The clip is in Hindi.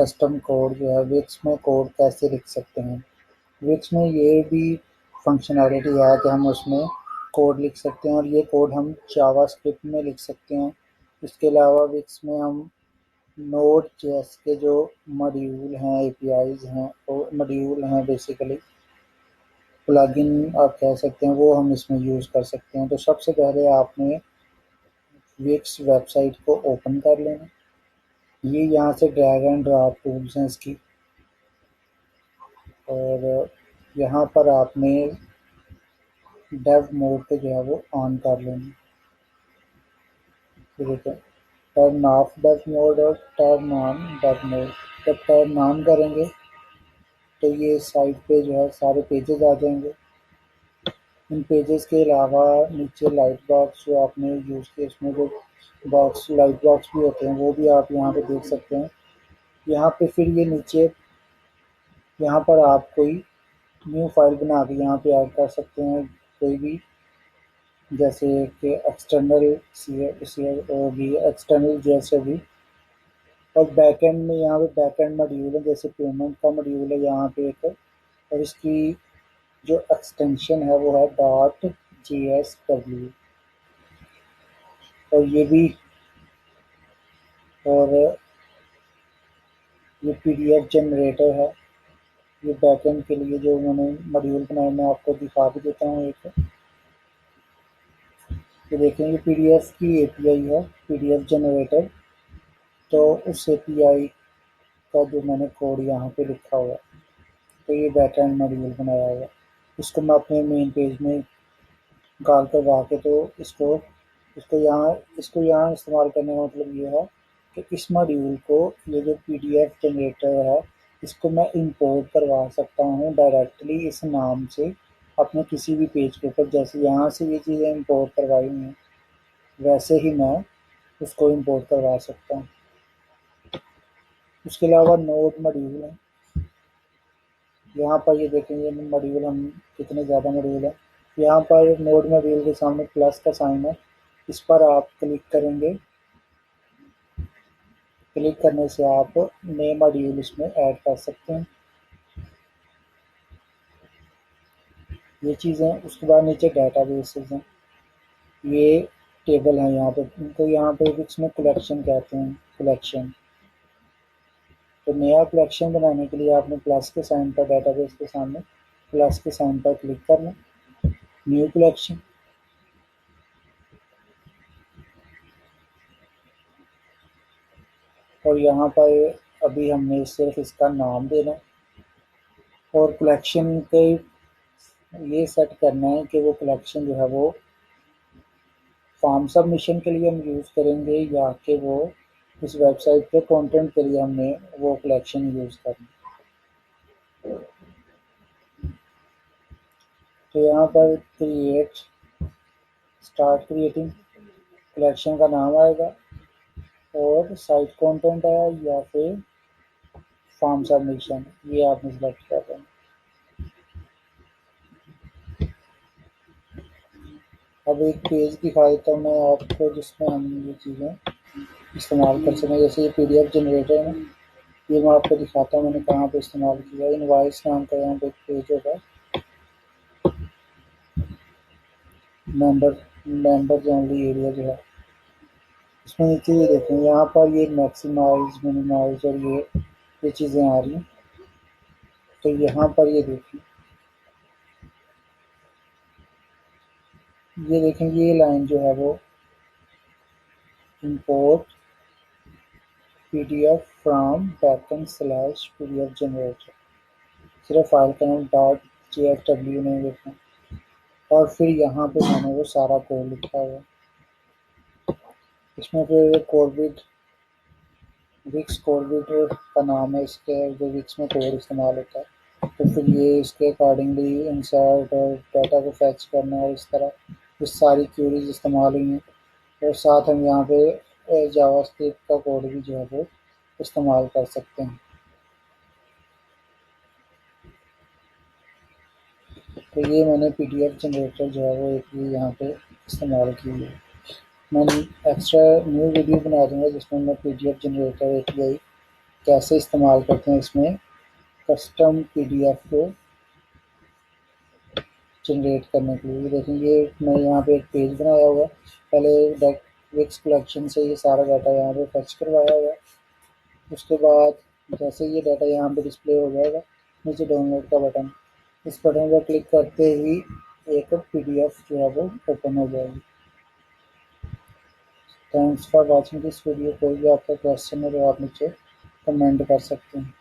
कस्टम कोड जो है विक्स में कोड कैसे लिख सकते हैं। विक्स में ये भी फंक्शनैलिटी है कि हम उसमें कोड लिख सकते हैं और ये कोड हम जावास्क्रिप्ट में लिख सकते हैं। इसके अलावा विक्स में हम नोड जेएस के जो मॉड्यूल हैं, एपीआईज हैं, वो मॉड्यूल हैं बेसिकली, प्लगइन आप कह सकते हैं, वो हम इसमें यूज़ कर सकते हैं। तो सबसे पहले आपने विक्स वेबसाइट को ओपन कर लेना। ये यहाँ से ड्रैग एंड ड्रॉप टूल्स हैं इसकी, और यहाँ पर आपने डेव मोड को जो है वो ऑन कर लेना। ठीक है, टर्न ऑफ डेव मोड और टर्न ऑन डेव मोड। जब टर्न ऑन करेंगे तो ये साइट पे जो है सारे पेजेस आ जाएंगे। इन पेजेस के अलावा नीचे लाइट बॉक्स जो आपने यूज़ किए, उसमें जो बॉक्स लाइट बॉक्स भी होते हैं वो भी आप यहाँ पे देख सकते हैं। यहाँ पे फिर ये नीचे यहाँ पर आप कोई न्यू फाइल बना के यहाँ पे ऐड कर सकते हैं, कोई भी, जैसे कि एक्सटर्नल सी होगी, एक्सटर्नल जैसे भी। और बैकएंड में यहाँ पे बैकएंड मॉड्यूल है, जैसे पेमेंट का मॉड्यूल है यहाँ पे एक, और इसकी जो एक्सटेंशन है वो है .jsw। और ये भी, और ये पीडीएफ जनरेटर है। ये बैकएंड के लिए जो उन्होंने मॉड्यूल बनाए, मैं आपको दिखा भी देता हूँ एक। ये देखें, ये पीडीएफ की एपीआई है, पीडीएफ जनरेटर। तो उस एपीआई का जो मैंने कोड यहाँ पे लिखा हुआ है, तो ये बैकएंड मॉड्यूल बनाया हुआ है। इसको मैं अपने मेन पेज में कॉल करवा के, तो इसको यहाँ इस्तेमाल करने का मतलब ये है कि इस मॉड्यूल को, ये जो पीडीएफ जनरेटर है, इसको मैं इंपोर्ट करवा सकता हूँ डायरेक्टली इस नाम से अपने किसी भी पेज के ऊपर। जैसे यहाँ से ये चीज़ें इंपोर्ट करवाई हैं, वैसे ही मैं उसको इंपोर्ट करवा सकता हूँ। उसके अलावा नोड मॉड्यूल है यहाँ पर। ये देखें, ये मॉड्यूल हम कितने ज़्यादा मॉड्यूल है। यहाँ पर नोड मॉड्यूल के सामने प्लस का साइन है, इस पर आप क्लिक करेंगे। क्लिक करने से आप नए मॉड्यूल इसमें ऐड कर सकते हैं, ये चीज़ें। उसके बाद नीचे डेटाबेसेस हैं, ये टेबल हैं यहाँ पे, इनको यहाँ पे विक्स में कलेक्शन कहते हैं, कलेक्शन। तो नया कलेक्शन बनाने के लिए आपने प्लस के साइन पर, डेटाबेस के सामने प्लस के साइन पर क्लिक करना, न्यू कलेक्शन। और यहाँ पर अभी हमने सिर्फ इसका नाम देना है, और कलेक्शन के ये सेट करना है कि वो कलेक्शन जो है वो फॉर्म सबमिशन के लिए हम यूज़ करेंगे, या कि वो इस वेबसाइट के कंटेंट के लिए हमने वो कलेक्शन यूज़ करना। तो यहाँ पर क्रिएट, स्टार्ट क्रिएटिंग, कलेक्शन का नाम आएगा, और साइट कंटेंट है या फिर फॉर्म सबमिशन, ये आपने सेलेक्ट कर देना। अब एक पेज दिखा देता हूँ मैं आपको जिसमें हम ये चीज़ें इस्तेमाल कर सकें। जैसे ये पीडीएफ जनरेटर है, ये मैं आपको दिखाता हूँ मैंने कहाँ पे इस्तेमाल किया। इनवॉइस नाम का यहाँ पे एक पेज होगा, मेंबर ओनली एरिया जो है, इसमें नीचे ये देखें, यहाँ पर ये मैक्सिमाइज, मिनिमाइज और ये चीज़ें आ रही हैं। तो यहाँ पर ये देखें, ये देखें, ये लाइन जो है वो import PDF from backend slash PDF generator, सिर्फ फाइल का नाम .jsw नहीं लिखना। और फिर यहाँ पे मैंने वो सारा कोड लिखा हुआ, इसमें फिर कोविड, विक्स कोविड का नाम है इसके, जो विक्स में कोड इस्तेमाल होता है। तो फिर ये इसके अकॉर्डिंगली इंसर्ट और डाटा को फैच करना, और इस तरह ये सारी क्यूरीज इस्तेमाल हुई हैं। और साथ हम यहाँ पे जावास्क्रिप्ट का कोड भी जो है वो इस्तेमाल कर सकते हैं। तो ये मैंने पीडीएफ जनरेटर जो है वो एक भी यहाँ पे इस्तेमाल की है। मैं एक्स्ट्रा न्यू वीडियो बना दूँगा जिसमें मैं पीडीएफ जनरेटर एपीआई कैसे इस्तेमाल करते हैं इसमें कस्टम पीडीएफ को जनरेट करने के लिए। देखेंगे मैं यहाँ पे एक पेज बनाया हुआ है, पहले विक्स कलेक्शन से ये सारा डाटा यहाँ पे फर्स्ट करवाया हुआ है। उसके बाद जैसे ये डाटा यहाँ पे डिस्प्ले हो जाएगा, नीचे डाउनलोड का बटन, इस बटन पर क्लिक करते ही एक पीडीएफ जो है वो ओपन हो जाएगी। Thanks for watching this video. कोई भी आपका क्वेश्चन है तो आप नीचे कमेंट कर सकते हैं।